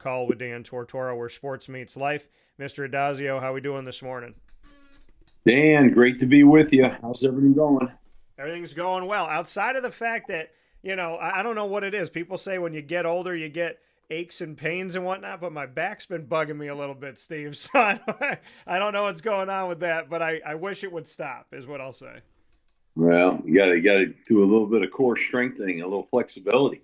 Call with Dan Tortora, where sports meets life. Mr. Addazio, how we doing this morning? Dan, great to be with you. How's everything going? Everything's going well. Outside of the fact that, I don't know what it is. People say when you get older, you get aches and pains and whatnot, but my back's been bugging me a little bit, Steve. So I don't know what's going on with that, but I wish it would stop, is what I'll say. Well, you gotta do a little bit of core strengthening, a little flexibility.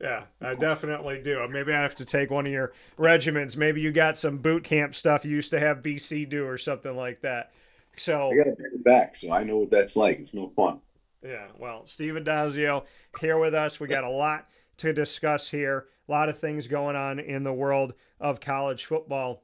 Yeah, I definitely do. Maybe I have to take one of your regimens. Maybe you got some boot camp stuff you used to have BC do or something like that. I So got a big back, so I know what that's like. It's no fun. yeah, well, Steve Addazio here with us. We got a lot to discuss here, a lot of things going on in the world of college football.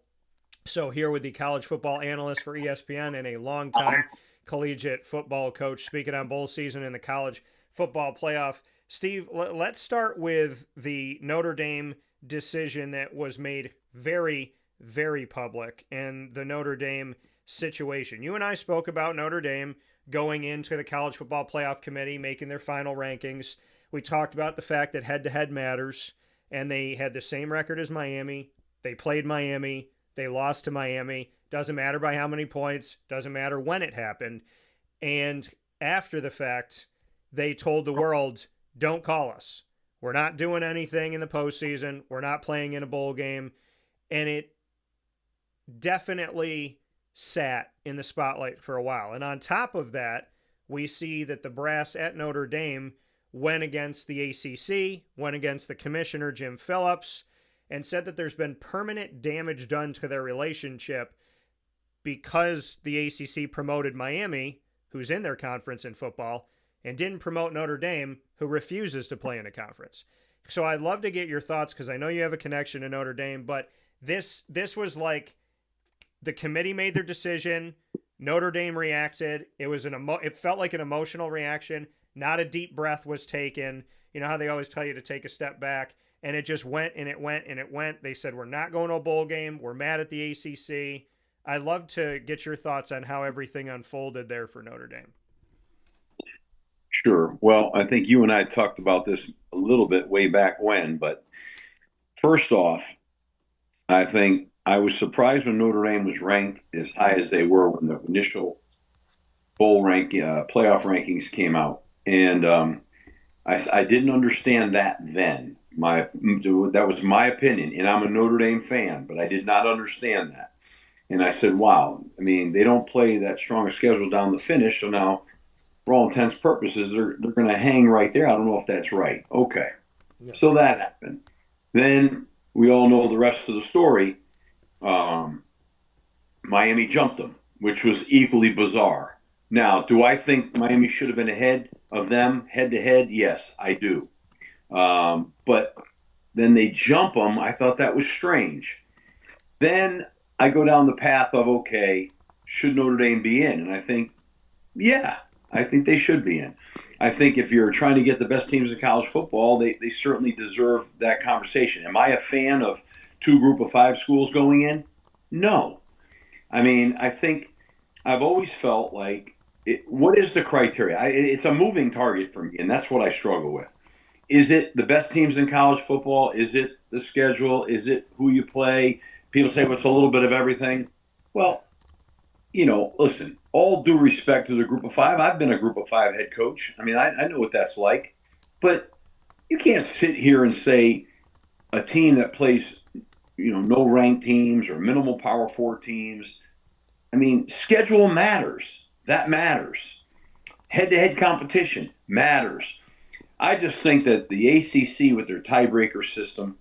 So, here with the college football analyst for ESPN and a longtime collegiate football coach, speaking on bowl season in the college football playoff. Steve, let's start with the Notre Dame decision that was made very, very public and the Notre Dame situation. You and I spoke about Notre Dame going into the college football playoff committee, making their final rankings. We talked about the fact that head to head matters, and they had the same record as Miami. They played Miami. They lost to Miami. Doesn't matter by how many points. Doesn't matter when it happened. And after the fact, they told the world, don't call us. We're not doing anything in the postseason. We're not playing in a bowl game. And it definitely sat in the spotlight for a while. And on top of that, we see that the brass at Notre Dame went against the ACC, went against the commissioner, Jim Phillips, and said that there's been permanent damage done to their relationship because the ACC promoted Miami, who's in their conference in football, and didn't promote Notre Dame, who refuses to play in a conference. So I'd love to get your thoughts because I know you have a connection to Notre Dame, but this was like the committee made their decision. Notre Dame reacted. It felt like an emotional reaction. Not a deep breath was taken. You know how they always tell you to take a step back, and it just went and it went and it went. They said, we're not going to a bowl game. We're mad at the ACC. I'd love to get your thoughts on how everything unfolded there for Notre Dame. Sure. Well, I think you and I talked about this a little bit way back when, but first off, I think I was surprised when Notre Dame was ranked as high as they were when the initial playoff rankings came out, and I didn't understand that then. That was my opinion, and I'm a Notre Dame fan, but I did not understand that. And I said, wow, I mean, they don't play that strong a schedule down the finish, so now, for all intents and purposes, they're going to hang right there. I don't know if that's right. Okay. Yeah. So that happened. Then we all know the rest of the story. Miami jumped them, which was equally bizarre. Now, do I think Miami should have been ahead of them head to head? Yes, I do. But then they jump them. I thought that was strange. Then I go down the path of, okay, should Notre Dame be in? And I think, yeah, I think they should be in. I think if you're trying to get the best teams in college football, they certainly deserve that conversation. Am I a fan of two group of five schools going in? No. I mean, I think I've always felt like, what is the criteria? It's a moving target for me, and that's what I struggle with. Is it the best teams in college football? Is it the schedule? Is it who you play? People say, well, it's a little bit of everything. Well, listen, all due respect to the group of five, I've been a group of five head coach. I mean, I know what that's like. But you can't sit here and say a team that plays, no ranked teams or minimal Power Four teams. I mean, schedule matters. That matters. Head-to-head competition matters. I just think that the ACC with their tiebreaker system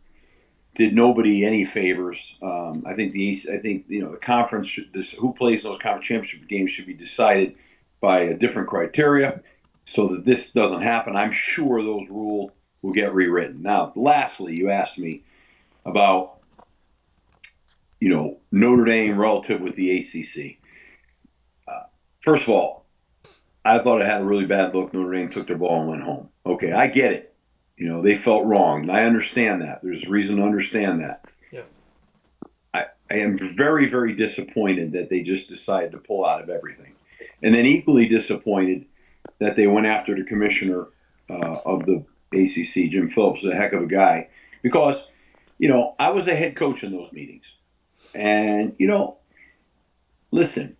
did nobody any favors. I think the conference who plays those conference championship games should be decided by a different criteria, so that this doesn't happen. I'm sure those rules will get rewritten. Now, lastly, you asked me about Notre Dame relative with the ACC. First of all, I thought it had a really bad look. Notre Dame took their ball and went home. Okay, I get it. They felt wrong. And I understand that. There's reason to understand that. Yeah. I am very, very disappointed that they just decided to pull out of everything. And then equally disappointed that they went after the commissioner of the ACC, Jim Phillips, a heck of a guy. Because I was a head coach in those meetings. And, listen,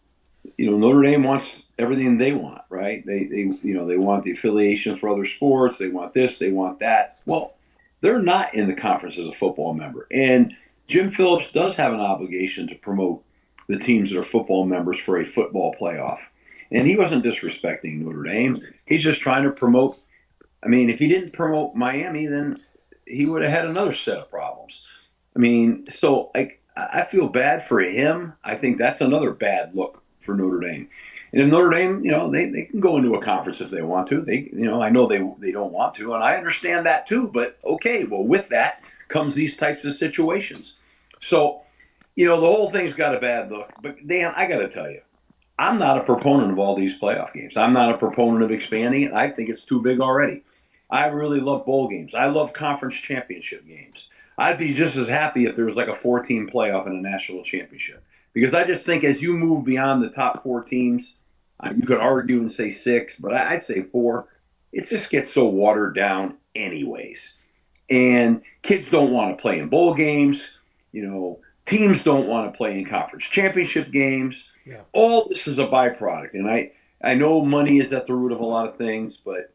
Notre Dame wants everything they want, right? They want the affiliation for other sports. They want this, they want that. Well, they're not in the conference as a football member. And Jim Phillips does have an obligation to promote the teams that are football members for a football playoff. And he wasn't disrespecting Notre Dame. He's just trying to promote. I mean, if he didn't promote Miami, then he would have had another set of problems. I mean, so I feel bad for him. I think that's another bad look for Notre Dame. And if Notre Dame, they can go into a conference if they want to. I know they don't want to, and I understand that too. But okay, well, with that comes these types of situations. So, the whole thing's got a bad look. But Dan, I got to tell you, I'm not a proponent of all these playoff games. I'm not a proponent of expanding it. I think it's too big already. I really love bowl games. I love conference championship games. I'd be just as happy if there was like a 4-team playoff in a national championship. Because I just think as you move beyond the top 4 teams, you could argue and say 6, but I'd say 4. It just gets so watered down anyways. And kids don't want to play in bowl games. Teams don't want to play in conference championship games. Yeah. All this is a byproduct. And I know money is at the root of a lot of things, but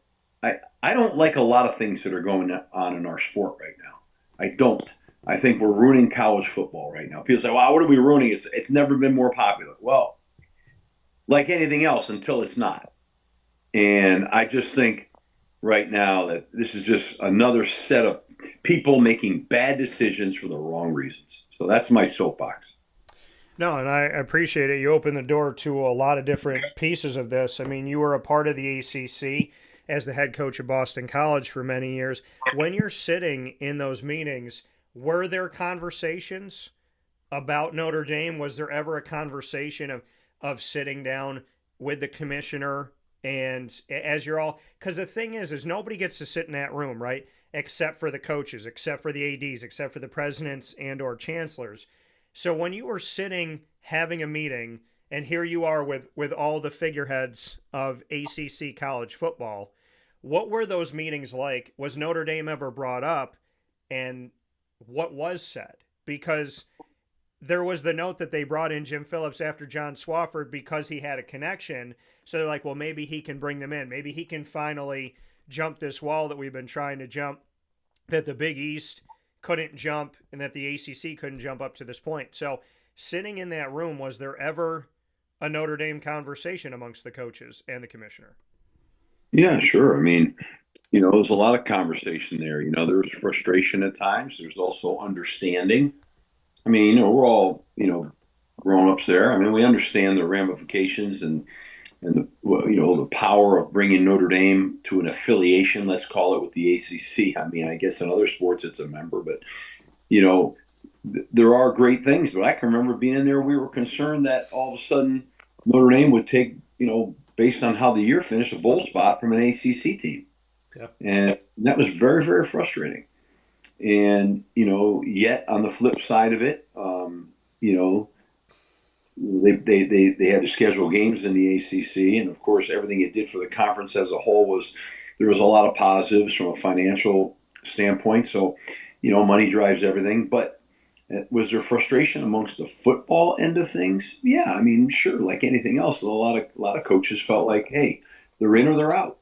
I don't like a lot of things that are going on in our sport right now. I don't. I think we're ruining college football right now. People say, "Wow, what are we ruining? It's never been more popular." Well, like anything else, until it's not. And I just think right now that this is just another set of people making bad decisions for the wrong reasons. So that's my soapbox. No, and I appreciate it. You opened the door to a lot of different pieces of this. I mean, you were a part of the ACC as the head coach of Boston College for many years. When you're sitting in those meetings, were there conversations about Notre Dame? Was there ever a conversation of sitting down with the commissioner and as you're all, because the thing is nobody gets to sit in that room, right? Except for the coaches, except for the ADs, except for the presidents and or chancellors. So when you were sitting having a meeting, and here you are with all the figureheads of ACC college football, what were those meetings like? Was Notre Dame ever brought up, and what was said? Because there was the note that they brought in Jim Phillips after John Swafford because he had a connection. So they're like, well, maybe he can bring them in. Maybe he can finally jump this wall that we've been trying to jump, that the Big East couldn't jump and that the ACC couldn't jump up to this point. So sitting in that room, was there ever a Notre Dame conversation amongst the coaches and the commissioner? Yeah, sure. I mean, there's a lot of conversation there. There's frustration at times. There's also understanding. I mean, we're all, grown-ups there. I mean, we understand the ramifications and the power of bringing Notre Dame to an affiliation, let's call it, with the ACC. I mean, I guess in other sports it's a member, but there are great things. But I can remember being in there, we were concerned that all of a sudden Notre Dame would take, based on how the year finished, a bowl spot from an ACC team. Yeah. And that was very, very frustrating. And, yet on the flip side of it, they had to schedule games in the ACC, and of course, everything it did for the conference as a whole there was a lot of positives from a financial standpoint. So, money drives everything. But was there frustration amongst the football end of things? Yeah, I mean, sure, like anything else, a lot of coaches felt like, hey, they're in or they're out.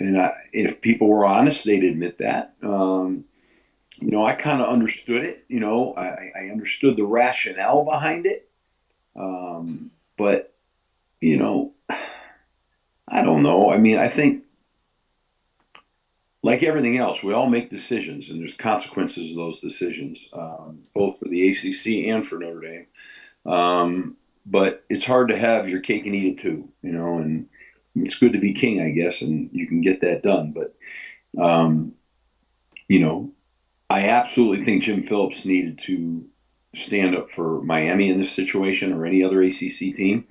And if people were honest, they'd admit that. I kind of understood it. I understood the rationale behind it. But, I don't know. I mean, I think, like everything else, we all make decisions, and there's consequences of those decisions, both for the ACC and for Notre Dame. But it's hard to have your cake and eat it too, and it's good to be king, I guess, and you can get that done. But, I absolutely think Jim Phillips needed to stand up for Miami in this situation or any other ACC team.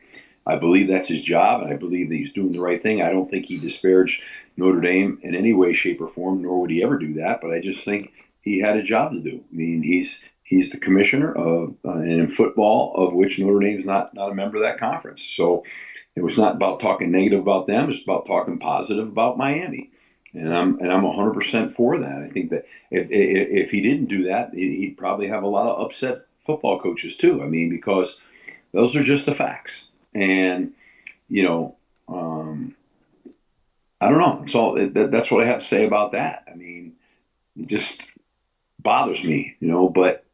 I believe that's his job, and I believe that he's doing the right thing. I don't think he disparaged Notre Dame in any way, shape, or form, nor would he ever do that. But I just think he had a job to do. I mean, he's the commissioner of and in football, of which Notre Dame is not a member of that conference. So it was not about talking negative about them. It's about talking positive about Miami. And I'm 100% for that. I think that if he didn't do that, he'd probably have a lot of upset football coaches too. I mean, because those are just the facts. And you know, I don't know. That's what I have to say about that. I mean, it just bothers me, But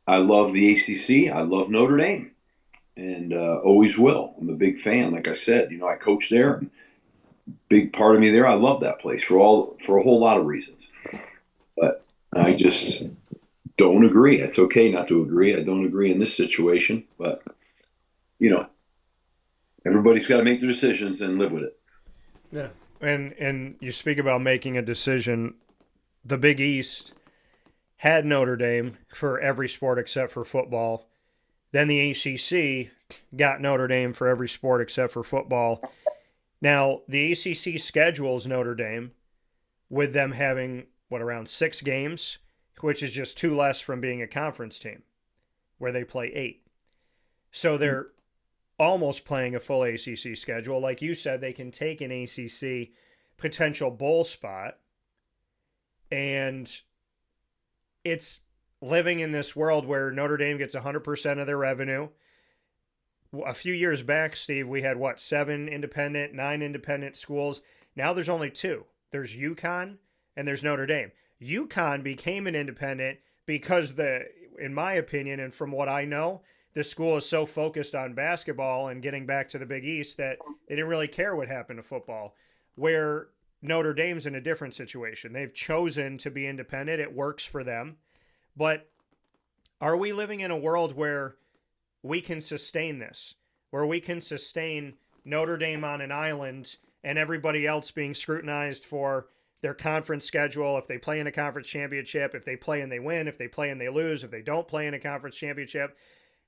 I love the ACC. I love Notre Dame, and always will. I'm a big fan. Like I said, I coach there. Big part of me there. I love that place for a whole lot of reasons. But I just don't agree. It's okay not to agree. I don't agree in this situation, but you know, everybody's got to make their decisions and live with it. Yeah. And you speak about making a decision. The Big East had Notre Dame for every sport except for football. Then the ACC got Notre Dame for every sport except for football. Now, the ACC schedules Notre Dame with them having, around 6 games, which is just 2 less from being a conference team, where they play 8. So they're almost playing a full ACC schedule. Like you said, they can take an ACC potential bowl spot, and it's living in this world where Notre Dame gets 100% of their revenue. A few years back, Steve, we had 9 independent schools. Now there's only 2. There's UConn and there's Notre Dame. UConn became an independent because in my opinion, and from what I know, the school is so focused on basketball and getting back to the Big East that they didn't really care what happened to football. Where Notre Dame's in a different situation. They've chosen to be independent. It works for them. But are we living in a world where we can sustain this, where we can sustain Notre Dame on an island and everybody else being scrutinized for their conference schedule, if they play in a conference championship, if they play and they win, if they play and they lose, if they don't play in a conference championship?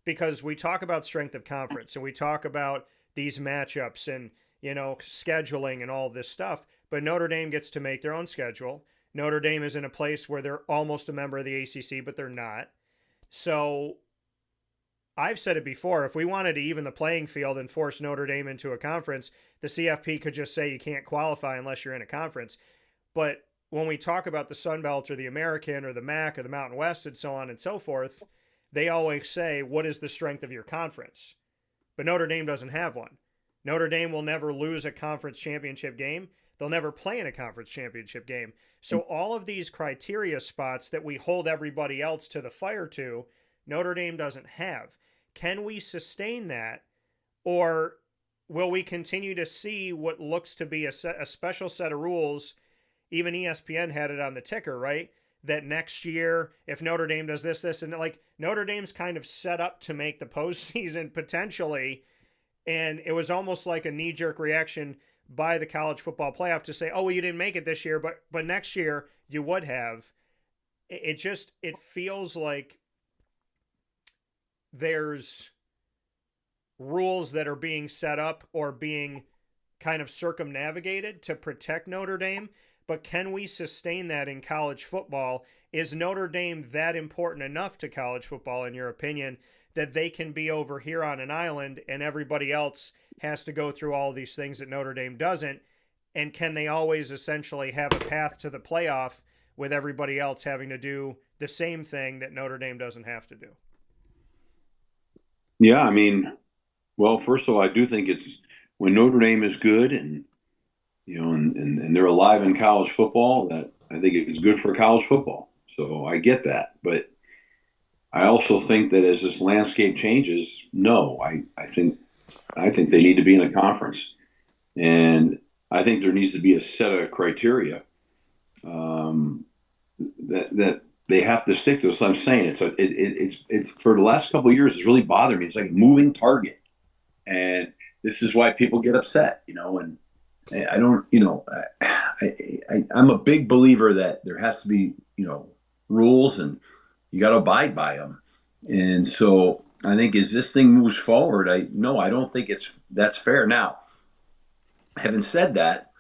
Because we talk about strength of conference and we talk about these matchups and, scheduling and all this stuff, but Notre Dame gets to make their own schedule. Notre Dame is in a place where they're almost a member of the ACC, but they're not. So I've said it before, if we wanted to even the playing field and force Notre Dame into a conference, the CFP could just say you can't qualify unless you're in a conference. But when we talk about the Sun Belt or the American or the MAC or the Mountain West and so on and so forth, they always say, what is the strength of your conference? But Notre Dame doesn't have one. Notre Dame will never lose a conference championship game. They'll never play in a conference championship game. So all of these criteria spots that we hold everybody else to the fire to, Notre Dame doesn't have. Can we sustain that? Or will we continue to see what looks to be a special set of rules? Even ESPN had it on the ticker, right? That next year, if Notre Dame does this, and Notre Dame's kind of set up to make the postseason potentially. And it was almost like a knee-jerk reaction by the college football playoff to say, oh, well, you didn't make it this year, but next year you would have. It feels like there's rules that are being set up or being kind of circumnavigated to protect Notre Dame. But can we sustain that in college football? Is Notre Dame that important enough to college football, in your opinion, that they can be over here on an island and everybody else has to go through all these things that Notre Dame doesn't? And can they always essentially have a path to the playoff with everybody else having to do the same thing that Notre Dame doesn't have to do? Yeah, I mean, well, first of all, I do think it's when Notre Dame is good and and they're alive in college football, that I think it's good for college football. So I get that, but I also think that as this landscape changes, no, I think they need to be in a conference, and I think there needs to be a set of criteria that they have to stick to. So I'm saying it's for the last couple of years, it's really bothered me. It's like a moving target, and this is why people get upset, And I don't, I'm a big believer that there has to be, rules and you got to abide by them. And so I think as this thing moves forward, I don't think that's fair. Now, having said that,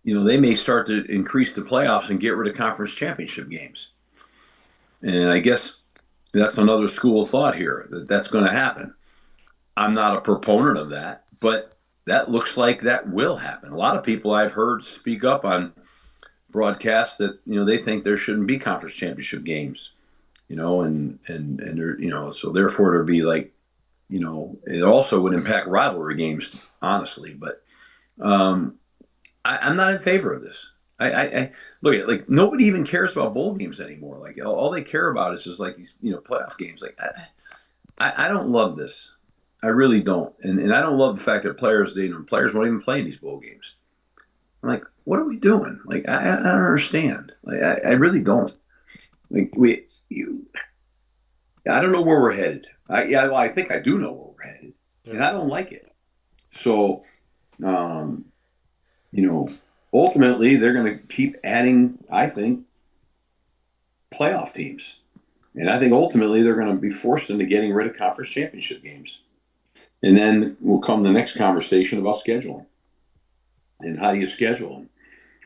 they may start to increase the playoffs and get rid of conference championship games. And I guess that's another school of thought here that's going to happen. I'm not a proponent of that, but that looks like that will happen. A lot of people I've heard speak up on broadcast that, they think there shouldn't be conference championship games, and they're, so therefore there'd be like, it also would impact rivalry games, honestly. But I'm not in favor of this. I look at, like, nobody even cares about bowl games anymore. Like, all they care about is just like these, playoff games. Like, I don't love this. I really don't. And I don't love the fact that players won't even play in these bowl games. I'm like, what are we doing? Like, I don't understand. Like, I really don't. Like, I don't know where we're headed. I think I do know where we're headed, and I don't like it. So, ultimately, they're going to keep adding, I think, playoff teams. And I think ultimately they're going to be forced into getting rid of conference championship games. And then will come the next conversation about scheduling. And how do you schedule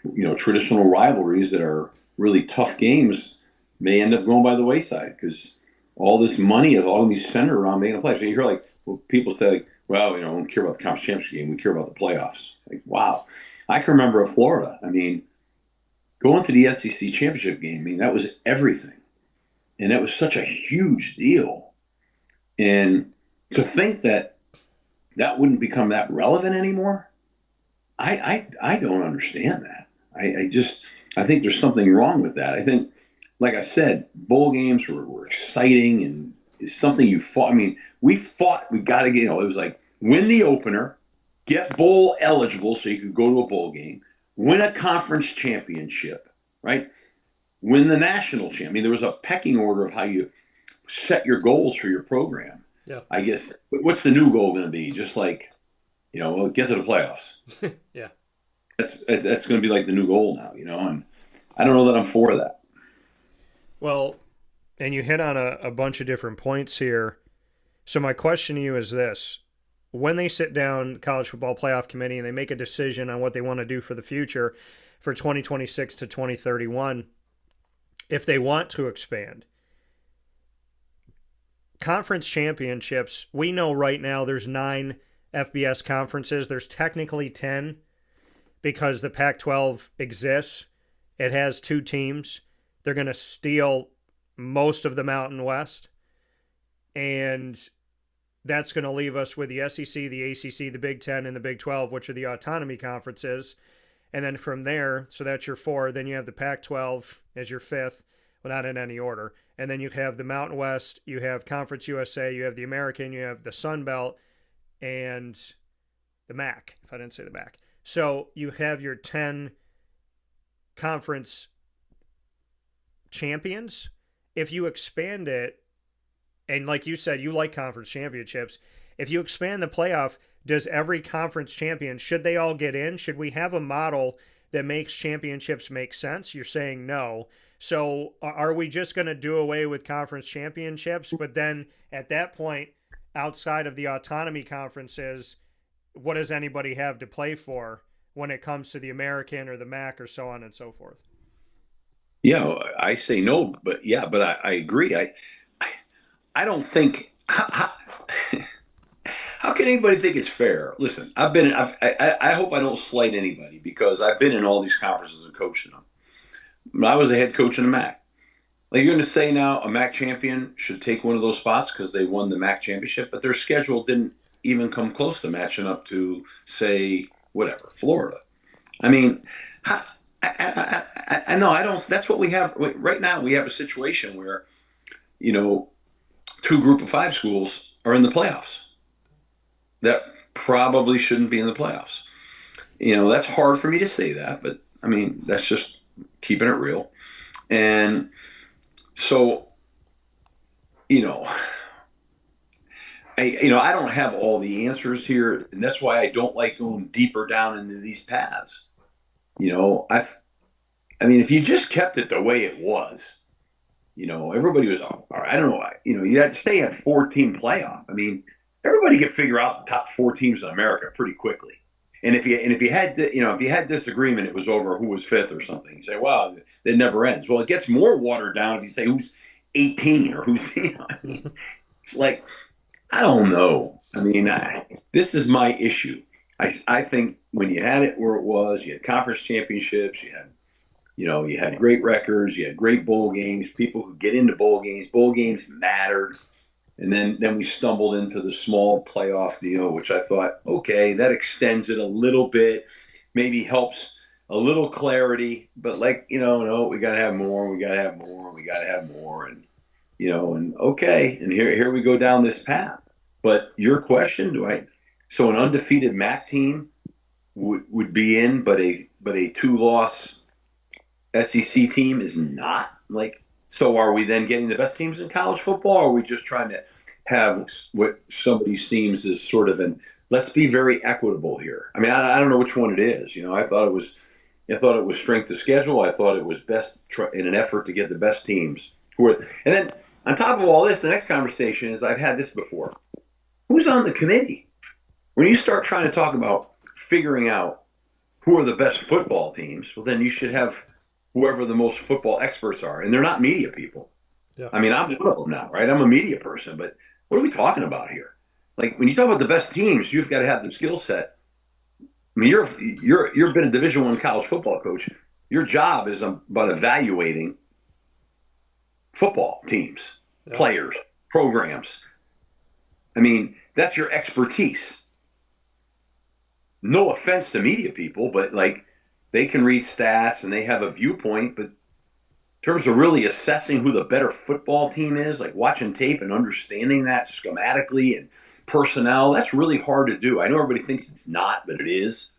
them? Traditional rivalries that are really tough games may end up going by the wayside because all this money is all going to be centered around making a play. So you hear people say, like, well, we don't care about the conference championship game. We care about the playoffs. Like, wow. I can remember at Florida, going to the SEC championship game, that was everything. And that was such a huge deal. And to think that wouldn't become that relevant anymore, I don't understand that. I think there's something wrong with that. I think, like I said, bowl games were exciting and it's something you fought. We got to get, it was like win the opener, get bowl eligible so you could go to a bowl game, win a conference championship, right? Win the national champ. There was a pecking order of how you set your goals for your program. Yeah. I guess, what's the new goal going to be? Just like, get to the playoffs. Yeah. That's going to be like the new goal now, and I don't know that I'm for that. Well, and you hit on a bunch of different points here. So my question to you is this. When they sit down, College Football Playoff Committee, and they make a decision on what they want to do for the future for 2026 to 2031, if they want to expand, conference championships, we know right now there's 9 FBS conferences. There's technically 10 because the Pac-12 exists. It has 2 teams. They're going to steal most of the Mountain West. And that's going to leave us with the SEC, the ACC, the Big Ten, and the Big 12, which are the autonomy conferences. And then from there, so that's your 4. Then you have the Pac-12 as your 5th, well, not in any order. And then you have the Mountain West, you have Conference USA, you have the American, you have the Sun Belt, and the MAC, if I didn't say the MAC. So you have your 10 conference champions. If you expand it, and like you said, you like conference championships, if you expand the playoff, does every conference champion, should they all get in? Should we have a model that makes championships make sense? You're saying no. So are we just going to do away with conference championships? But then at that point, outside of the autonomy conferences, what does anybody have to play for when it comes to the American or the MAC or so on and so forth? Yeah, I say no, but I agree. I don't think how can anybody think it's fair? Listen, I hope I don't slight anybody because I've been in all these conferences and coached them. I was a head coach in the MAC. Like, you're going to say now a MAC champion should take one of those spots because they won the MAC championship, but their schedule didn't even come close to matching up to, say, whatever, Florida. I know I don't. That's what we have right now. We have a situation where, 2 Group of 5 schools are in the playoffs that probably shouldn't be in the playoffs. That's hard for me to say that, but that's just keeping it real. And so, I don't have all the answers here, and that's why I don't like going deeper down into these paths. If you just kept it the way it was, everybody was, I don't know, you had to stay at 4-team playoff. Everybody could figure out the top 4 teams in America pretty quickly. And if you had disagreement, it was over who was 5th or something. You say, well, it never ends. Well, it gets more watered down if you say who's 18 or who's, it's like, I don't know. This is my issue. I think when you had it where it was, you had conference championships, you had You had great records, you had great bowl games, people could get into bowl games. Bowl games mattered. And then we stumbled into the small playoff deal, which I thought, okay, that extends it a little bit, maybe helps a little clarity, but no, we got to have more, we got to have more, we got to have more, and okay, and here we go down this path. But your question, so an undefeated MAC team would be in, but a 2-loss SEC team is not? So are we then getting the best teams in college football, or are we just trying to have what somebody seems as sort of let's be very equitable here? I mean, I don't know which one it is. I thought it was strength of schedule. I thought it was best in an effort to get the best teams. And then on top of all this, the next conversation is, I've had this before. Who's on the committee? When you start trying to talk about figuring out who are the best football teams, well, then you should have whoever the most football experts are, and they're not media people. Yeah. I mean, I'm one of them now, right? I'm a media person, but what are we talking about here? When you talk about the best teams, you've got to have the skill set. I mean, you've been a Division I college football coach. Your job is about evaluating football teams, players, programs. I mean, that's your expertise. No offense to media people, but they can read stats and they have a viewpoint, but in terms of really assessing who the better football team is, watching tape and understanding that schematically and personnel, that's really hard to do. I know everybody thinks it's not, but it is.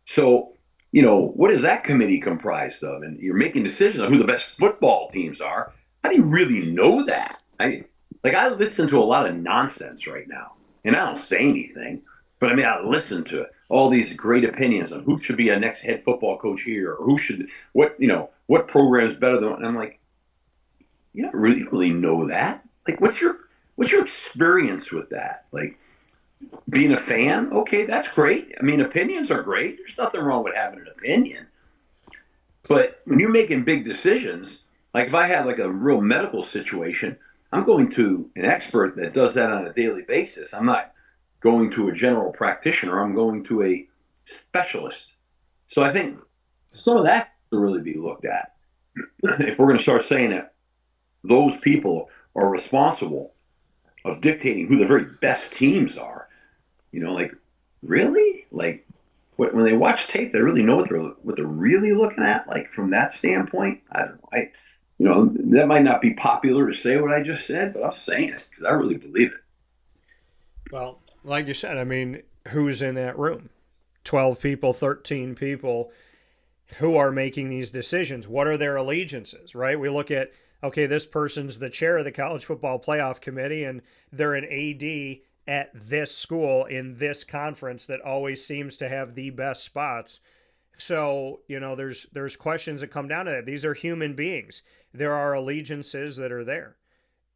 So, what is that committee comprised of? And you're making decisions on who the best football teams are. How do you really know that? I listen to a lot of nonsense right now, and I don't say anything. But I mean, I listen to all these great opinions on who should be a next head football coach here, or what program is better than. And I'm like, you don't really know that. What's your experience with that? Being a fan, okay, that's great. I mean, opinions are great. There's nothing wrong with having an opinion. But when you're making big decisions, if I had a real medical situation, I'm going to an expert that does that on a daily basis. I'm not going to a general practitioner. I'm going to a specialist. So I think some of that has to really be looked at. If we're going to start saying that those people are responsible of dictating who the very best teams are, really? When they watch tape, they really know what they're really looking at, from that standpoint? I don't know. That might not be popular to say what I just said, but I'm saying it because I really believe it. Well, like you said, I mean, who's in that room? 12 people, 13 people who are making these decisions. What are their allegiances, right? We look at, okay, this person's the chair of the college football playoff committee, and they're an AD at this school in this conference that always seems to have the best spots. So, there's questions that come down to that. These are human beings. There are allegiances that are there.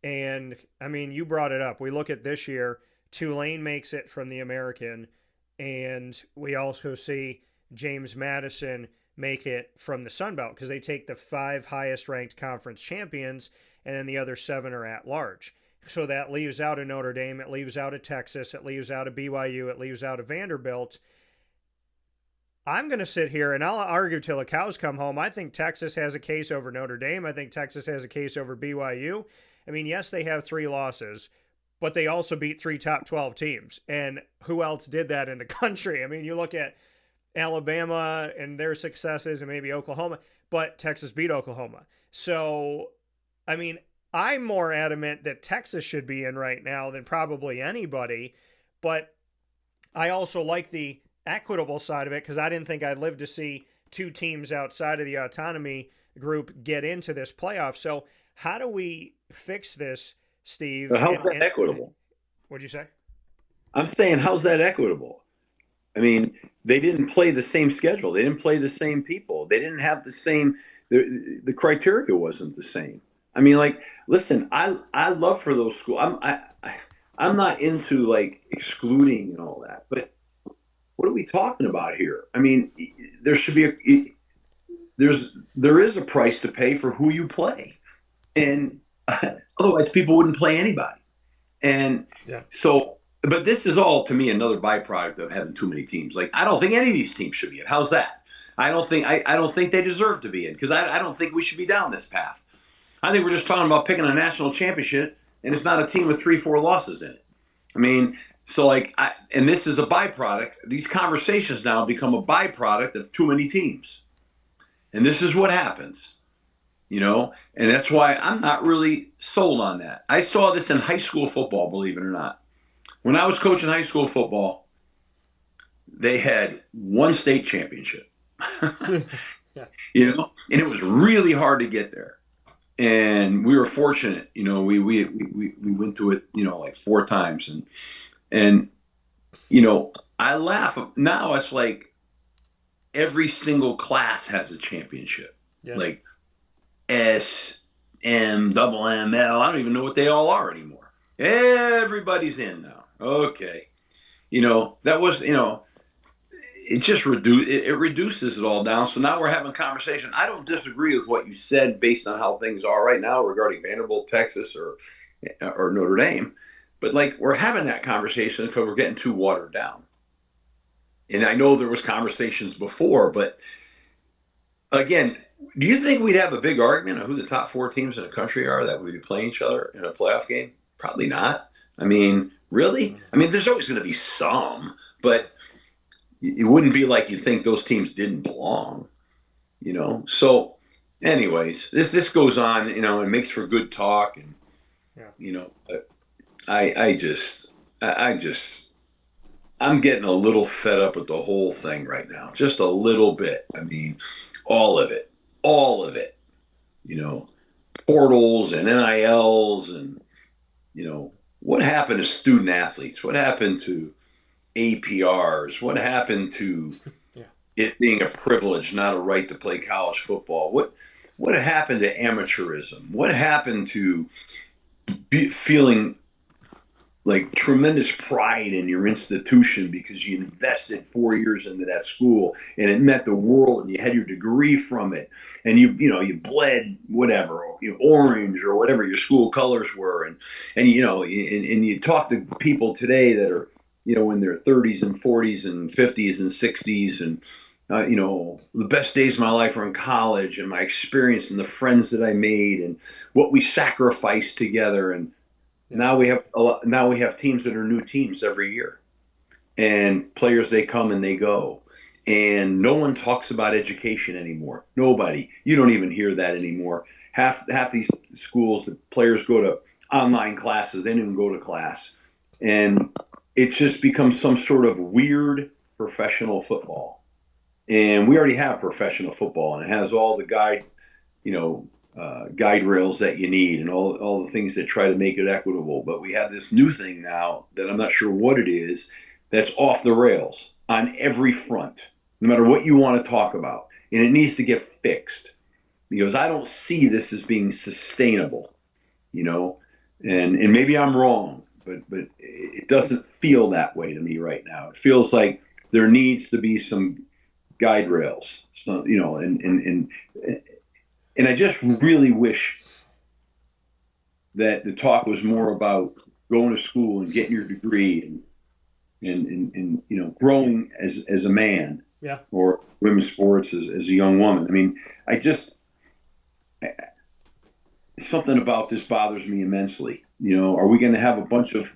And, I mean, you brought it up. We look at this year, Tulane makes it from the American, and we also see James Madison make it from the Sun Belt because they take the 5 highest ranked conference champions, and then the other 7 are at large. So that leaves out a Notre Dame, it leaves out a Texas, it leaves out a BYU, it leaves out a Vanderbilt. I'm going to sit here and I'll argue till the cows come home. I think Texas has a case over Notre Dame. I think Texas has a case over BYU. I mean, yes, they have 3 losses, but they also beat 3 top 12 teams. And who else did that in the country? I mean, you look at Alabama and their successes and maybe Oklahoma, but Texas beat Oklahoma. So, I mean, I'm more adamant that Texas should be in right now than probably anybody, but I also like the equitable side of it because I didn't think I'd live to see 2 teams outside of the autonomy group get into this playoff. So how do we fix this, Steve? But how's that equitable? What'd you say? I'm saying, how's that equitable? I mean, they didn't play the same schedule. They didn't play the same people. They didn't have the same, the criteria wasn't the same. I mean, listen, I love for those schools. I'm not into excluding and all that, but what are we talking about here? I mean, there should be there is a price to pay for who you play, and otherwise people wouldn't play anybody. And so, but this is all to me another byproduct of having too many teams. I don't think any of these teams should be in. How's that? I don't think they deserve to be in, because I don't think we should be down this path. I think we're just talking about picking a national championship, and it's not a team with 3-4 losses in it. I mean, so like, and this is a byproduct. These conversations now become a byproduct of too many teams, and this is what happens, and that's why I'm not really sold on that. I saw this in high school football, believe it or not. When I was coaching high school football, they had one state championship, Yeah. And it was really hard to get there. And we were fortunate, we went to it, like 4 times, and I laugh now. It's like every single class has a championship, Yeah. like S, M, double M, L. I don't even know what they all are anymore. Everybody's in now. Okay, that was it just reduces it all down. So now we're having a conversation. I don't disagree with what you said based on how things are right now regarding Vanderbilt, Texas, or Notre Dame, but like, we're having that conversation because we're getting too watered down. And I know there was conversations before, but again, do you think we'd have a big argument on who the top 4 teams in the country are that would be playing each other in a playoff game? Probably not. I mean, really? I mean, there's always going to be some, but it wouldn't be like you think those teams didn't belong, So, anyways, this goes on, and makes for good talk, and I'm getting a little fed up with the whole thing right now, just a little bit. I mean, all of it, portals and NILs, and what happened to student athletes? What happened to APRs? What happened to it being a privilege, not a right to play college football? What happened to amateurism? What happened to feeling like tremendous pride in your institution because you invested 4 years into that school and it meant the world, and you had your degree from it, and you bled whatever, orange or whatever your school colors were, and you talk to people today that are in their 30s and 40s and 50s and 60s, and the best days of my life are in college, and my experience and the friends that I made and what we sacrificed together. And now we have teams that are new teams every year, and players, they come and they go, and no one talks about education anymore. Nobody. You don't even hear that anymore. Half these schools, the players go to online classes. They don't even go to class, and it's just become some sort of weird professional football. And we already have professional football, and it has all the guide rails that you need, and all the things that try to make it equitable. But we have this new thing now that I'm not sure what it is, that's off the rails on every front, no matter what you want to talk about. And it needs to get fixed, because I don't see this as being sustainable, and maybe I'm wrong, but it doesn't feel that way to me right now. It feels like there needs to be some guide rails, and I just really wish that the talk was more about going to school and getting your degree, and growing as a man, or women's sports as a young woman. I mean, something about this bothers me immensely. Are we going to have a bunch of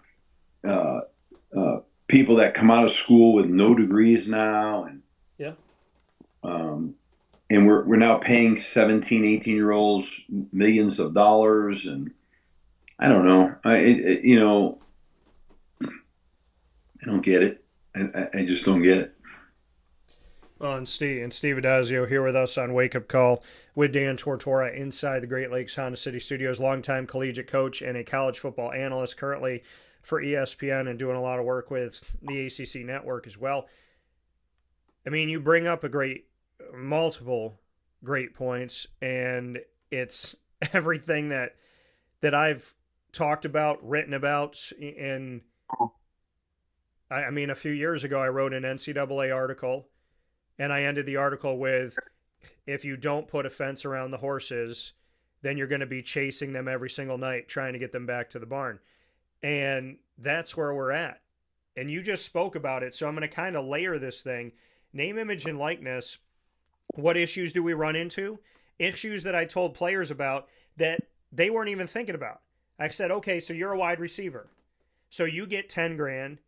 people that come out of school with no degrees now, and we're now paying 17, 18-year-olds millions of dollars, and I don't know. I don't get it. I just don't get it. Well, and Steve Addazio here with us on Wake Up Call with Dan Tortora inside the Great Lakes Honda City Studios, longtime collegiate coach and a college football analyst, currently for ESPN and doing a lot of work with the ACC network as well. I mean, you bring up multiple great points, and it's everything that I've talked about, written about. And I mean, a few years ago, I wrote an NCAA article, and I ended the article with, if you don't put a fence around the horses, then you're going to be chasing them every single night, trying to get them back to the barn. And that's where we're at. And you just spoke about it, so I'm going to kind of layer this thing. Name, image, and likeness. what issues do we run into? Issues that I told players about that they weren't even thinking about. I said, okay, so you're a wide receiver. So you get 10 grand,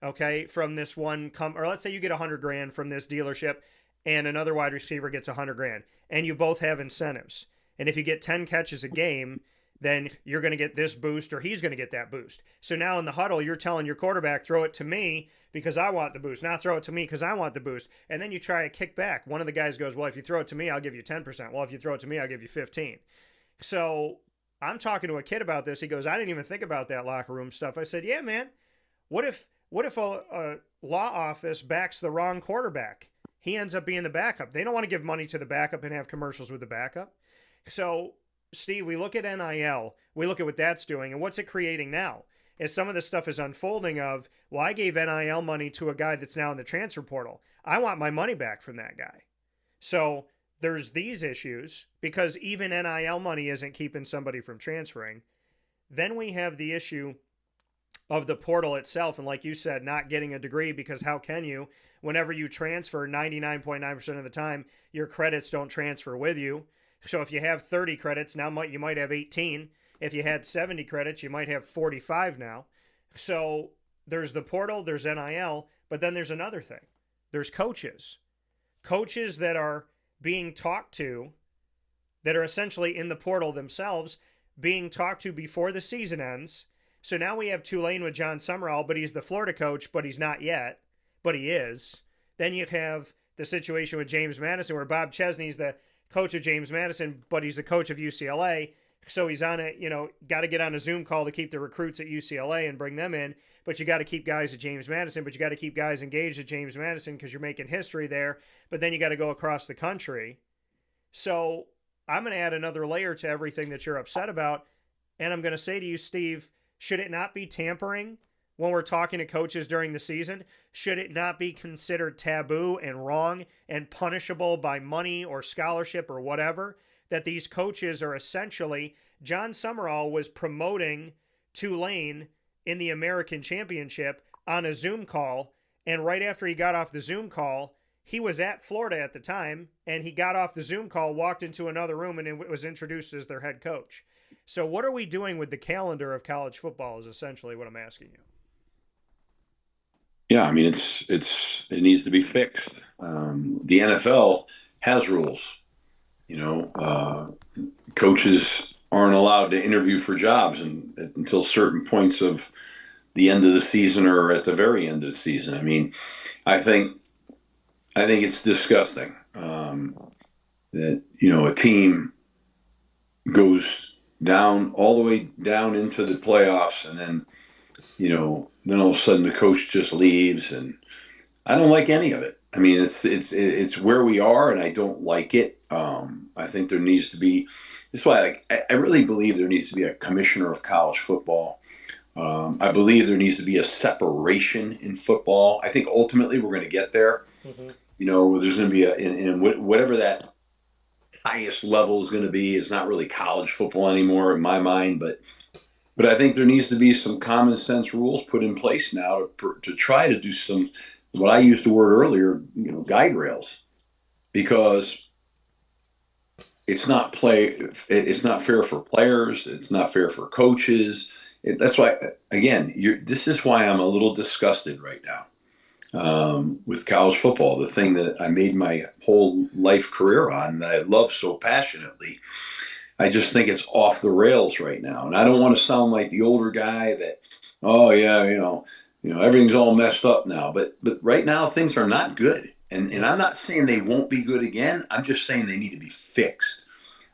okay, from this one, or let's say you get 100 grand from this dealership and another wide receiver gets 100 grand and you both have incentives. And if you get 10 catches a game, then you're going to get this boost or he's going to get that boost. So now in the huddle, you're telling your quarterback, throw it to me because I want the boost. Now throw it to me because I want the boost. And then you try to kick back. One of the guys goes, well, if you throw it to me, I'll give you 10%. Well, if you throw it to me, I'll give you 15. So I'm talking to a kid about this. He goes, I didn't even think about that locker room stuff. I said, yeah, man, what if a law office backs the wrong quarterback? He ends up being the backup. They don't want to give money to the backup and have commercials with the backup. So Steve, we look at NIL, we look at what that's doing, and what's it creating now? As some of this stuff is unfolding of, well, I gave NIL money to a guy that's now in the transfer portal. I want my money back from that guy. So there's these issues because even NIL money isn't keeping somebody from transferring. Then we have the issue of the portal itself, and like you said, not getting a degree because how can you? Whenever you transfer, 99.9% of the time, your credits don't transfer with you. So if you have 30 credits, now you might have 18. If you had 70 credits, you might have 45 now. So there's the portal, there's NIL, but then there's another thing. There's coaches. Coaches that are being talked to, that are essentially in the portal themselves, being talked to before the season ends. So now we have Tulane with John Summerall, but he's the Florida coach, but he's not yet, but he is. Then you have the situation with James Madison where Bob Chesney's the coach of James Madison, but he's the coach of UCLA. So he's on got to get on a Zoom call to keep the recruits at UCLA and bring them in. But you got to keep guys at James Madison, but you got to keep guys engaged at James Madison because you're making history there. But then you got to go across the country. So I'm going to add another layer to everything that you're upset about. And I'm going to say to you, Steve, should it not be tampering when we're talking to coaches during the season? Should it not be considered taboo and wrong and punishable by money or scholarship or whatever? That these coaches are essentially, John Summerall was promoting Tulane in the American Championship on a Zoom call. And right after he got off the Zoom call, he was at Florida at the time, and he got off the Zoom call, walked into another room, and it was introduced as their head coach. So what are we doing with the calendar of college football is essentially what I'm asking you. Yeah, I mean, it needs to be fixed. The NFL has rules. Coaches aren't allowed to interview for jobs until certain points of the end of the season or at the very end of the season. I mean, I think it's disgusting that a team goes down all the way down into the playoffs, and then then all of a sudden the coach just leaves, and I don't like any of it. I mean, it's where we are, and I don't like it. I think there needs to be. That's why I really believe there needs to be a commissioner of college football. I believe there needs to be a separation in football. I think ultimately we're going to get there. Mm-hmm. There's going to be in whatever that highest level is going to be. It's not really college football anymore in my mind, but I think there needs to be some common sense rules put in place now to try to do some, what I used the word earlier, guide rails, because it's not fair for players. It's not fair for coaches. That's why, again, this is why I'm a little disgusted right now with college football, the thing that I made my whole life career on, that I love so passionately. I just think it's off the rails right now. And I don't want to sound like the older guy that, oh yeah, everything's all messed up now. But right now things are not good. And I'm not saying they won't be good again. I'm just saying they need to be fixed.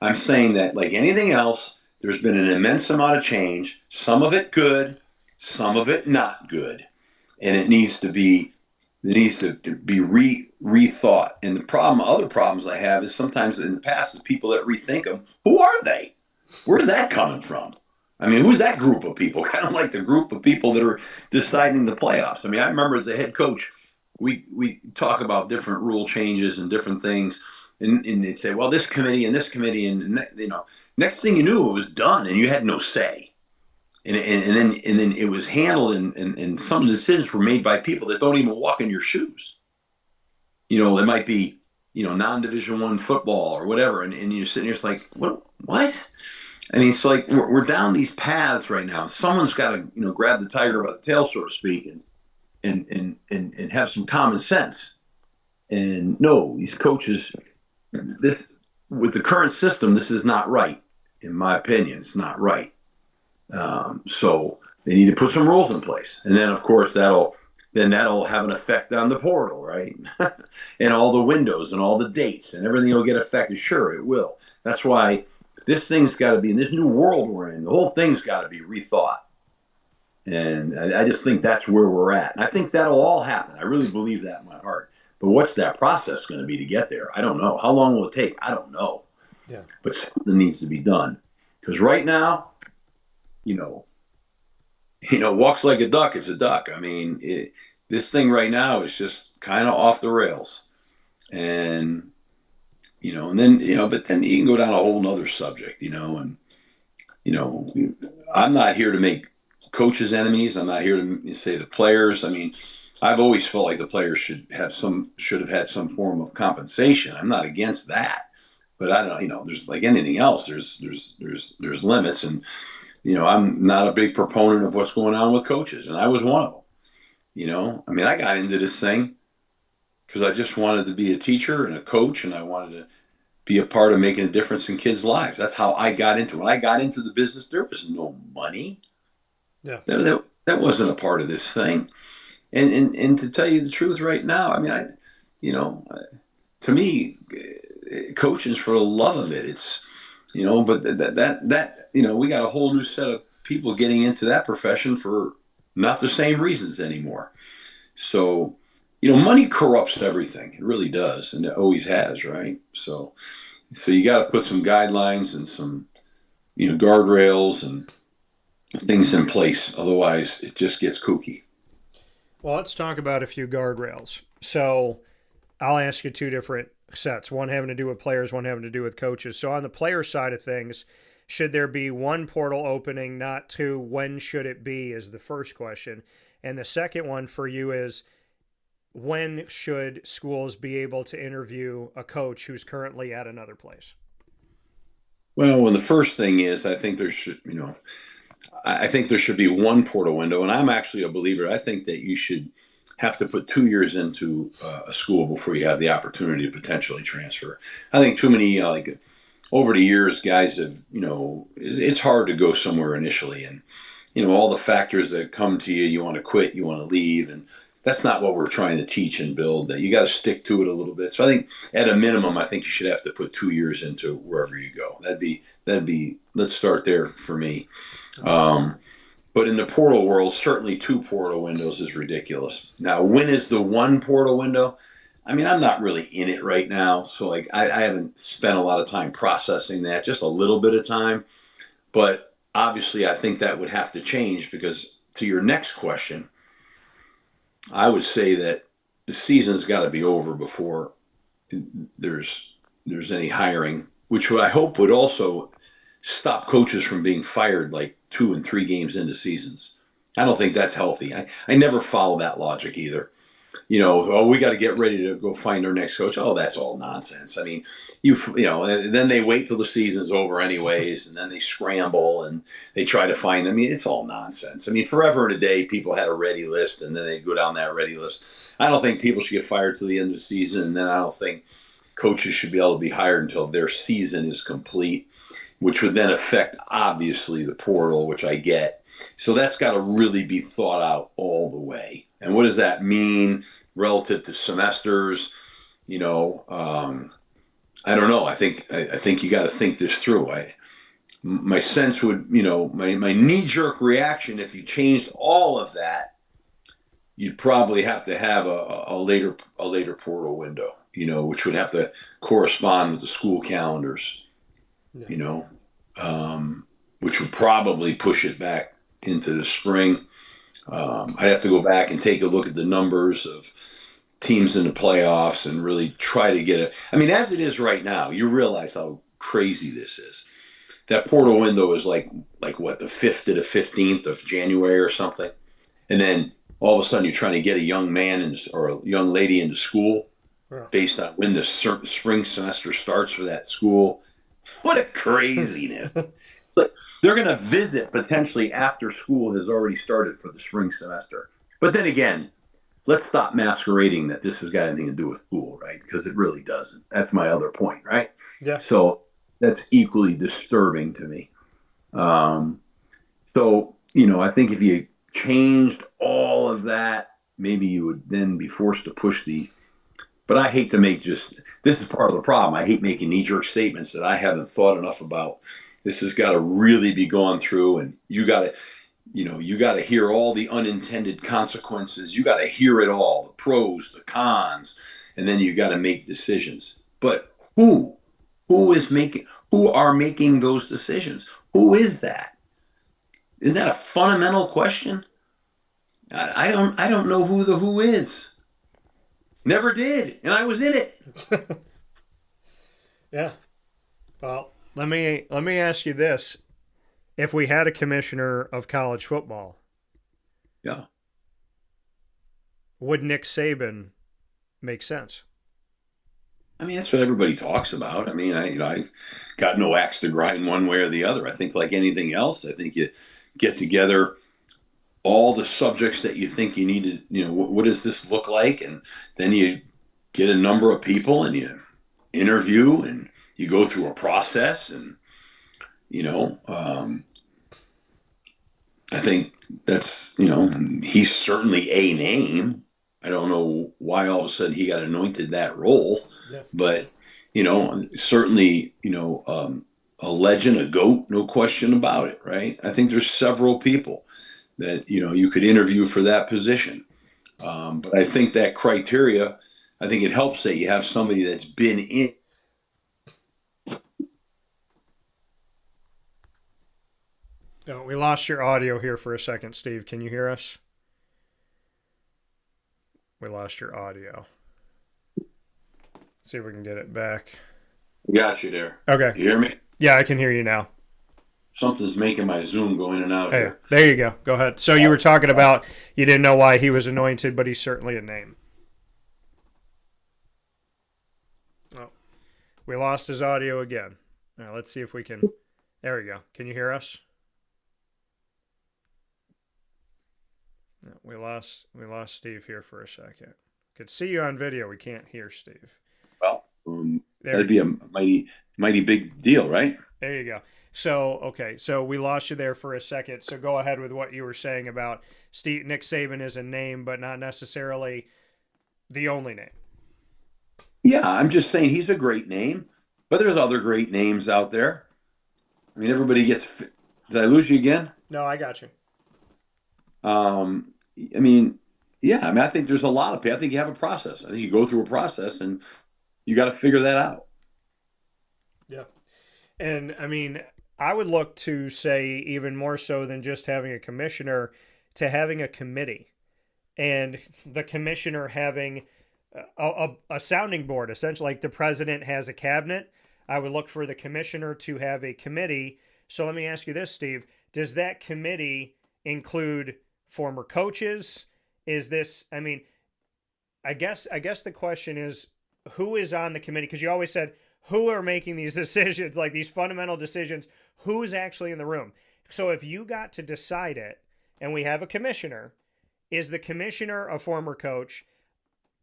I'm saying that, like anything else, there's been an immense amount of change, some of it good, some of it not good. And it needs to be rethought. And other problems I have is sometimes in the past, the people that rethink them, who are they? Where's that coming from? I mean, who's that group of people? Kind of like the group of people that are deciding the playoffs. I mean, I remember as the head coach, we talk about different rule changes and different things. And they'd say, well, this committee and this committee, and next thing you knew, it was done and you had no say. And then it was handled, and some decisions were made by people that don't even walk in your shoes. They might be non-Division I football or whatever, and you're sitting here, it's like, what? I mean, it's like we're down these paths right now. Someone's got to, grab the tiger by the tail, so to speak, and have some common sense. And no, these coaches, this with the current system, this is not right. In my opinion, it's not right. So they need to put some rules in place, and then of course that'll have an effect on the portal, right? And all the windows and all the dates and everything will get affected. Sure, it will. That's why this thing's got to be in this new world we're in. The whole thing's got to be rethought. And I just think that's where we're at. And I think that'll all happen. I really believe that in my heart. But what's that process going to be to get there? I don't know. How long will it take? I don't know. Yeah. But something needs to be done. Because right now, walks like a duck, it's a duck. I mean, this thing right now is just kind of off the rails. And, and then, but then you can go down a whole nother subject, and, I'm not here to make coaches enemies. I'm not here to say the players. I mean, I've always felt like the players should have had some form of compensation. I'm not against that. But I don't, there's like anything else, there's limits. And, I'm not a big proponent of what's going on with coaches, and I was one of them. I mean, I got into this thing because I just wanted to be a teacher and a coach, and I wanted to be a part of making a difference in kids' lives. That's how I got into it. When I got into the business, there was no money. Yeah. That wasn't a part of this thing. And to tell you the truth right now, I mean, to me, coaching's for the love of it. It's, but that we got a whole new set of people getting into that profession for not the same reasons anymore. So, money corrupts everything. It really does. And it always has, right? So you got to put some guidelines and some, guardrails and things in place. Otherwise it just gets kooky. Well, let's talk about a few guardrails. So I'll ask you two different sets, one having to do with players, one having to do with coaches. So on the player side of things, should there be one portal opening, not two? When should it be is the first question. And the second one for you is, when should schools be able to interview a coach who's currently at another place? Well, the first thing is, I think there should be one portal window, and I'm actually a believer. I think that you should have to put 2 years into a school before you have the opportunity to potentially transfer. I think too many, over the years, guys have, it's hard to go somewhere initially, and, all the factors that come to you, you want to quit, you want to leave, and that's not what we're trying to teach and build. That you got to stick to it a little bit. So I think at a minimum, I think you should have to put 2 years into wherever you go. That'd be, let's start there for me. But in the portal world, certainly 2 portal windows is ridiculous. Now, when is the 1 portal window? I mean, I'm not really in it right now. So I haven't spent a lot of time processing that, just a little bit of time. But obviously I think that would have to change, because to your next question, I would say that the season's got to be over before there's any hiring, which I hope would also stop coaches from being fired like 2 and 3 games into seasons. I don't think that's healthy. I never follow that logic either. We got to get ready to go find our next coach. Oh, that's all nonsense. I mean, and then they wait till the season's over anyways, and then they scramble and they try to find. I mean, it's all nonsense. I mean, forever and a day, people had a ready list, and then they go down that ready list. I don't think people should get fired till the end of the season, and then I don't think coaches should be able to be hired until their season is complete, which would then affect, obviously, the portal, which I get. So that's got to really be thought out all the way. And what does that mean relative to semesters? I don't know. I think you got to think this through. My sense would, my knee-jerk reaction, if you changed all of that, you'd probably have to have a later portal window, which would have to correspond with the school calendars, Yeah. Which would probably push it back into the spring. I'd have to go back and take a look at the numbers of teams in the playoffs and really try to get it. I mean, as it is right now, you realize how crazy this is. That portal window is like what, the 5th to the 15th of January or something. And then all of a sudden you're trying to get a young man or a young lady into school. based on when the spring semester starts for that school. What a craziness. But they're going to visit potentially after school has already started for the spring semester. But then again, let's stop masquerading that this has got anything to do with school, right? Because it really doesn't. That's my other point, right? Yeah. So that's equally disturbing to me. So, I think if you changed all of that, maybe you would then be forced to push but I hate to this is part of the problem. I hate making knee-jerk statements that I haven't thought enough about. This has got to really be gone through, and you got to hear all the unintended consequences. You got to hear it all, the pros, the cons, and then you got to make decisions. But who are making those decisions? Who is that? Isn't that a fundamental question? I don't know who the who is. Never did, and I was in it. Yeah. Well, let me ask you this: if we had a commissioner of college football, Yeah, would Nick Saban make sense? I mean that's what everybody talks about. I mean, I've got no axe to grind one way or the other. I think like anything else, I think you get together all the subjects that you think you need to, what does this look like? And then you get a number of people and you interview and you go through a process. And, I think that's, he's certainly a name. I don't know why all of a sudden he got anointed that role, Yeah. but, certainly, a legend, a GOAT, no question about it. Right. I think there's several people that you could interview for that position. But I think that criteria, I think it helps that you have somebody that's been in. No, we lost your audio here for a second, Steve. Can you hear us? We lost your audio. Let's see if we can get it back. Got you there. Okay. You hear me? Yeah, I can hear you now. Something's making my Zoom go in and out Hey, here. there you go. Go ahead. So you were talking about you didn't know why he was anointed, but he's certainly a name. Oh, we lost his audio again. Now, let's see if we can. There we go. Can you hear us? No, we lost Steve here for a second. Could see you on video. We can't hear Steve. Well, that'd be a mighty big deal, right? There you go. So, okay, so we lost you there for a second. So go ahead with what you were saying about Nick Saban is a name, but not necessarily the only name. Yeah, I'm just saying he's a great name, but there's other great names out there. I mean, everybody gets. Did I lose you again? No, I got you. I mean, yeah. I mean, I think there's a lot of people. I think you have a process. I think you go through a process, and you got to figure that out. Yeah, and I mean, I would look to say even more so than just having a commissioner, to having a committee, and the commissioner having a sounding board, essentially like the president has a cabinet. I would look for the commissioner to have a committee. So let me ask you this, Steve. Does that committee include former coaches? Is this, I mean, I guess the question is who is on the committee? Because you always said who are making these decisions, like these fundamental decisions, who is actually in the room? So if you got to decide it and we have a commissioner, is the commissioner a former coach?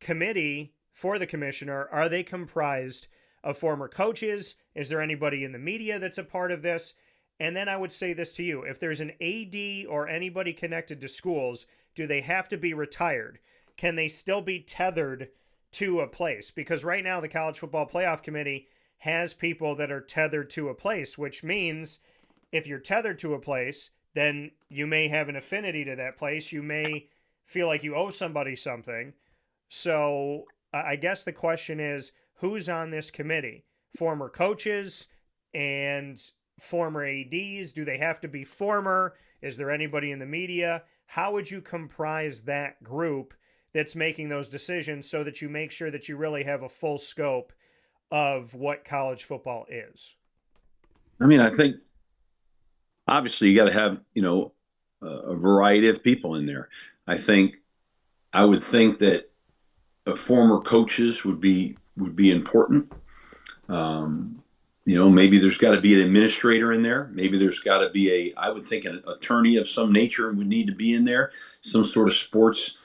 Committee for the commissioner, are they comprised of former coaches? Is there anybody in the media that's a part of this? And then I would say this to you. If there's an AD or anybody connected to schools, do they have to be retired? Can they still be tethered to a place? Because right now the College Football Playoff Committee has people that are tethered to a place, which means if you're tethered to a place, then you may have an affinity to that place. You may feel like you owe somebody something. So I guess the question is, who's on this committee? Former coaches and former ADs? Do they have to be former? Is there anybody in the media? How would you comprise that group that's making those decisions so that you make sure that you really have a full scope of what college football is? I mean, I think obviously you got to have, a variety of people in there. I would think that former coaches would be important. Maybe there's got to be an administrator in there. Maybe there's got to be I would think an attorney of some nature would need to be in there, some sort of sports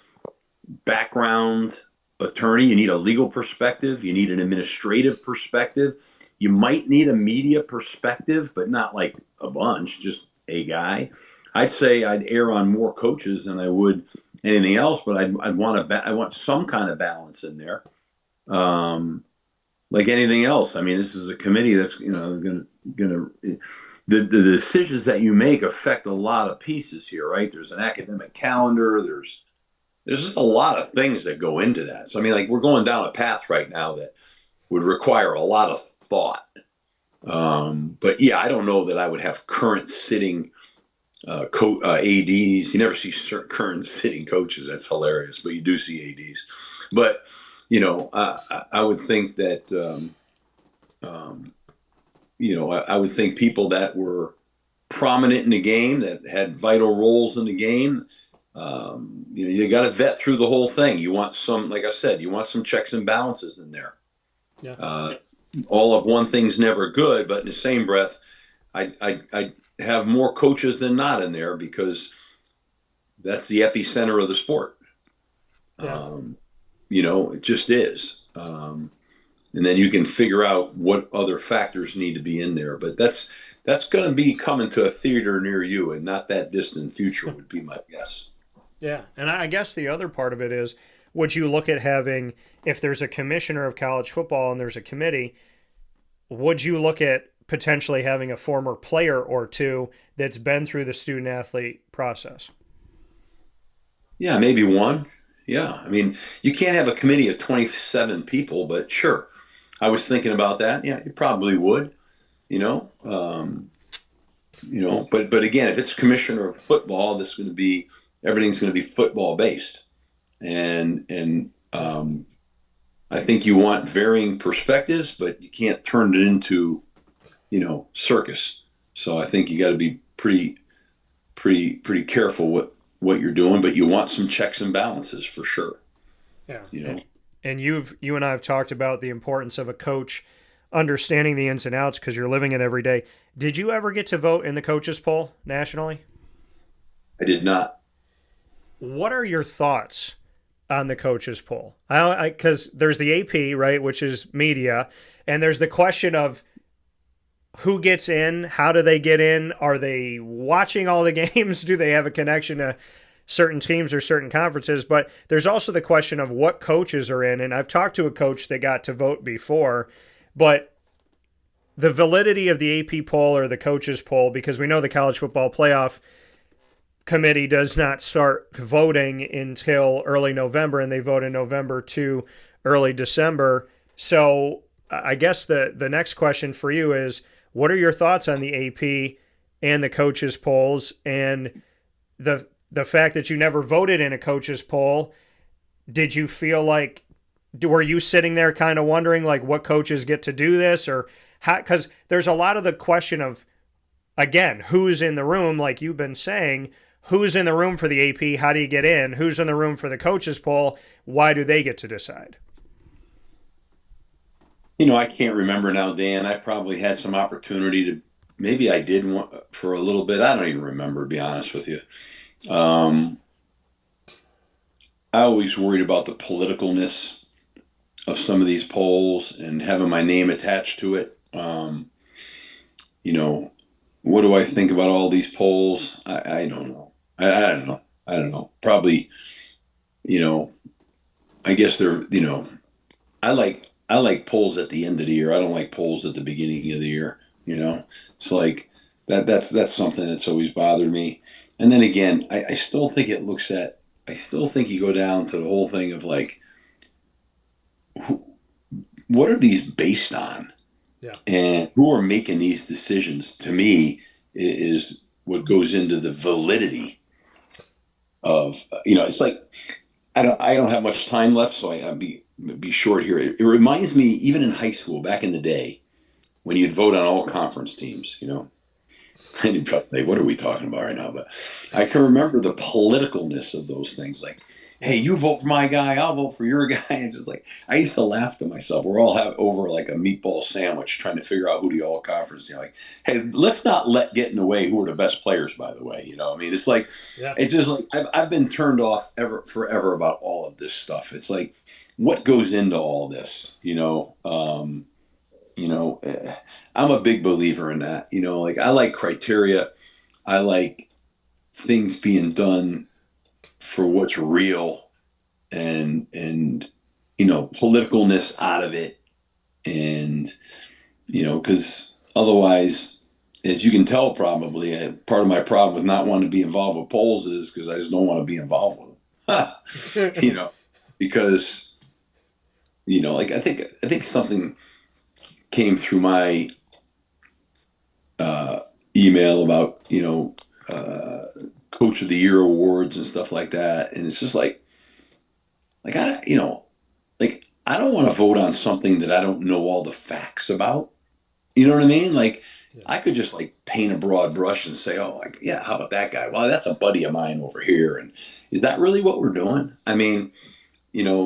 background attorney. You need a legal perspective. You need an administrative perspective. You might need a media perspective, but not like a bunch, just a guy. I'd say I'd err on more coaches than I would anything else, but I want some kind of balance in there. Like anything else, I mean, this is a committee that's going to the decisions that you make affect a lot of pieces here, right? There's an academic calendar. There's just a lot of things that go into that. So I mean, like we're going down a path right now that would require a lot of thought. But yeah, I don't know that I would have current sitting ADs. You never see current sitting coaches. That's hilarious, but you do see ADs. But I would think that I would think people that were prominent in the game, that had vital roles in the game. You got to vet through the whole thing. You want some, like I said, you want some checks and balances in there. Yeah. All of one thing's never good, but in the same breath, I have more coaches than not in there because that's the epicenter of the sport. Yeah. It just is. And then you can figure out what other factors need to be in there. But that's going to be coming to a theater near you and not that distant future would be my guess. Yeah. And I guess the other part of it is, would you look at having, if there's a commissioner of college football and there's a committee, would you look at potentially having a former player or two that's been through the student athlete process? Yeah, maybe one. Yeah. I mean, you can't have a committee of 27 people, but sure. I was thinking about that. Yeah, you probably would, but again, if it's commissioner of football, everything's going to be football based. And I think you want varying perspectives, but you can't turn it into, circus. So I think you got to be pretty careful what you're doing, but you want some checks and balances for sure. Yeah. And you and I have talked about the importance of a coach understanding the ins and outs because you're living it every day. Did you ever get to vote in the coaches poll nationally? I did not. What are your thoughts on the coaches poll? Because there's the AP, right, which is media, and there's the question of who gets in, how do they get in, are they watching all the games, do they have a connection to certain teams or certain conferences, but there's also the question of what coaches are in, and I've talked to a coach that got to vote before, but the validity of the AP poll or the coaches poll, because we know the college football playoff committee does not start voting until early November, and they vote in November to early December. So I guess the next question for you is, what are your thoughts on the AP and the coaches polls, and the fact that you never voted in a coaches poll? Did you feel like, were you sitting there kind of wondering like what coaches get to do this, or how? Because there's a lot of the question of, again, who's in the room, like you've been saying. Who's in the room for the AP? How do you get in? Who's in the room for the coaches poll? Why do they get to decide? I can't remember now, Dan. I probably had some opportunity to, maybe I did for a little bit. I don't even remember, to be honest with you. I always worried about the politicalness of some of these polls and having my name attached to it. What do I think about all these polls? I don't know. I don't know. Probably, I guess they're, I like polls at the end of the year. I don't like polls at the beginning of the year, It's like that's something that's always bothered me. And then again, I still think you go down to the whole thing of like, what are these based on? Yeah. And who are making these decisions, to me, is what goes into the validity of, it's like, I don't have much time left, so I'll be short here. It reminds me, even in high school, back in the day, when you'd vote on all conference teams, I didn't say, what are we talking about right now? But I can remember the politicalness of those things. Like, hey, you vote for my guy, I'll vote for your guy. And just like, I used to laugh to myself. We're all over like a meatball sandwich trying to figure out who the all conference, like, hey, let's not get in the way who are the best players, by the way. I mean, it's like, Yeah. it's just like, I've been turned off forever about all of this stuff. It's like, what goes into all this, I'm a big believer in that, like I like criteria. I like things being done for what's real and politicalness out of it. And, because otherwise, as you can tell, probably part of my problem with not wanting to be involved with polls is because I just don't want to be involved with them, because, like I think something came through my email about, Coach of the Year awards and stuff like that. And it's just like I don't want to vote on something that I don't know all the facts about. You know what I mean? Like, Yeah. I could just like paint a broad brush and say, oh, like, yeah, how about that guy? Well, that's a buddy of mine over here. And is that really what we're doing? I mean,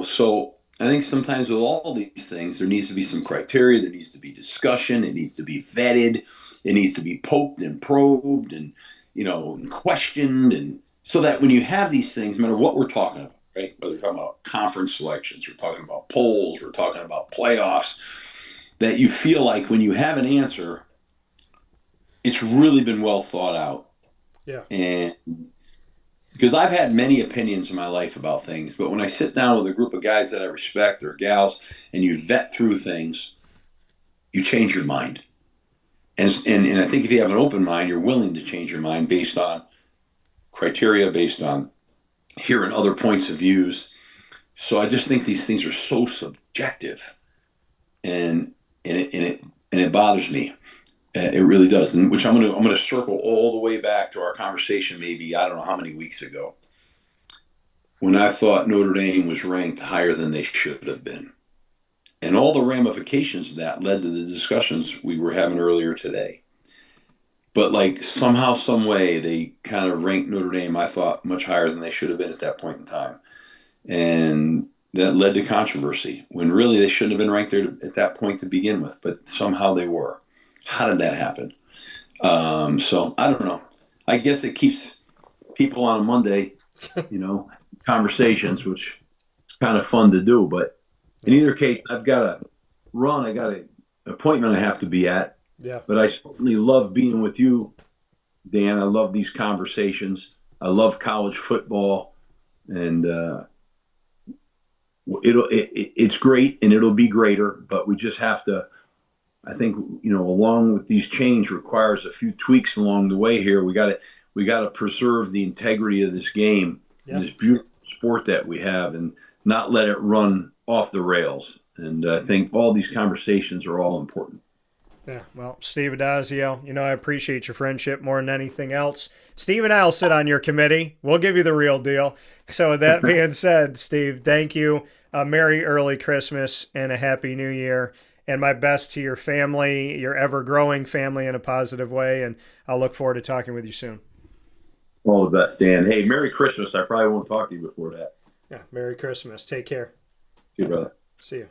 so I think sometimes with all these things, there needs to be some criteria. There needs to be discussion. It needs to be vetted. It needs to be poked and probed and, and questioned. And so that when you have these things, no matter what we're talking about, right? Whether we're talking about conference selections, we're talking about polls, we're talking about playoffs, that you feel like when you have an answer, it's really been well thought out. Yeah. And because I've had many opinions in my life about things, but when I sit down with a group of guys that I respect or gals and you vet through things, you change your mind. And I think if you have an open mind, you're willing to change your mind based on criteria, based on hearing other points of views. So I just think these things are so subjective, and it bothers me. It really does. And which I'm gonna circle all the way back to our conversation, maybe I don't know how many weeks ago, when I thought Notre Dame was ranked higher than they should have been, and all the ramifications of that led to the discussions we were having earlier today. But like somehow, some way, they kind of ranked Notre Dame, I thought, much higher than they should have been at that point in time. And that led to controversy when really they shouldn't have been ranked there at that point to begin with, but somehow they were. How did that happen? So I don't know. I guess it keeps people on a Monday, conversations, which is kind of fun to do. But in either case, I've got to run. I got an appointment I have to be at. Yeah. But I certainly love being with you, Dan. I love these conversations. I love college football, and it's great, and it'll be greater. But we just have to. I think along with these change requires a few tweaks along the way here. We got to preserve the integrity of this game, and this beautiful sport that we have, and not let it run off the rails. And I think all these conversations are all important. Yeah, well, Steve Addazio, I appreciate your friendship more than anything else. Steve and I will sit on your committee. We'll give you the real deal. So with that being said, Steve, thank you. A Merry early Christmas and a Happy New Year. And my best to your family, your ever-growing family in a positive way. And I'll look forward to talking with you soon. All the best, Dan. Hey, Merry Christmas. I probably won't talk to you before that. Yeah, Merry Christmas. Take care. See you, brother. See you.